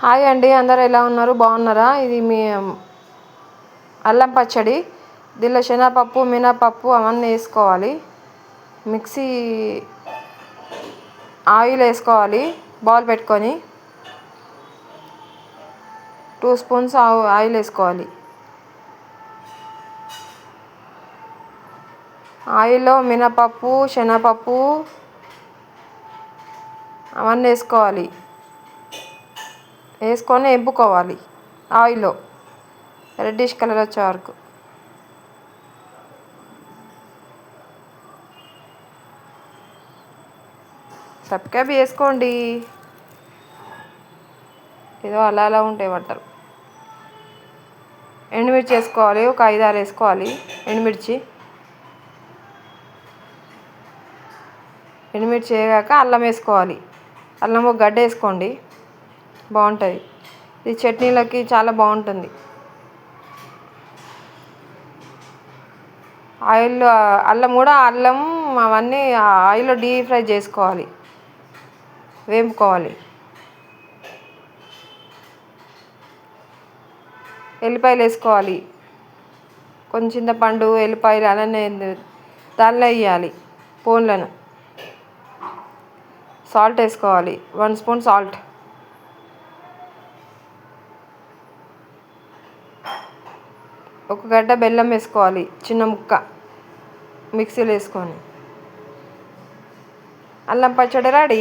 Hi అండి, అందరు ఎలా ఉన్నారు? బాగున్నారా? ఇది మీ అల్లం పచ్చడి. దీనిలో శనగపప్పు, మినపప్పు అవన్నీ వేసుకోవాలి. మిక్సీ ఆయిల్ వేసుకోవాలి. బౌల్ పెట్టుకొని 2 స్పూన్స్ ఆయిల్ వేసుకోవాలి. ఆయిల్లో మినపప్పు, శనగపప్పు అవన్నీ వేసుకోవాలి. వేసుకొని ఎంపుకోవాలి ఆయిల్లో రెడ్డిష్ కలర్ వచ్చే వరకు. సబ్స్క్రైబ్ చేసుకోండి. ఏదో అలా అలా ఉంటాయి వంటలు. ఎండుమిర్చి వేసుకోవాలి, ఒక 5-6 వేసుకోవాలి. ఎండుమిర్చి వేగాక అల్లం వేసుకోవాలి. అల్లం ఒక గడ్డ వేసుకోండి, బాగుంటుంది. ఇది చట్నీలకి చాలా బాగుంటుంది. ఆయిల్లో అల్లం అవన్నీ ఆయిల్లో డీప్ ఫ్రై చేసుకోవాలి, వేపుకోవాలి. ఎల్లిపాయలు వేసుకోవాలి. కొంచెం చింతపండు, ఎల్లిపాయలు అలానే దానిలో వేయాలి పోన్లను. సాల్ట్ వేసుకోవాలి, 1 స్పూన్ సాల్ట్. ఒక గడ్డ బెల్లం వేసుకోవాలి, చిన్న ముక్క, మిక్సీలో వేసుకొని. అల్లం పచ్చడి రెడీ.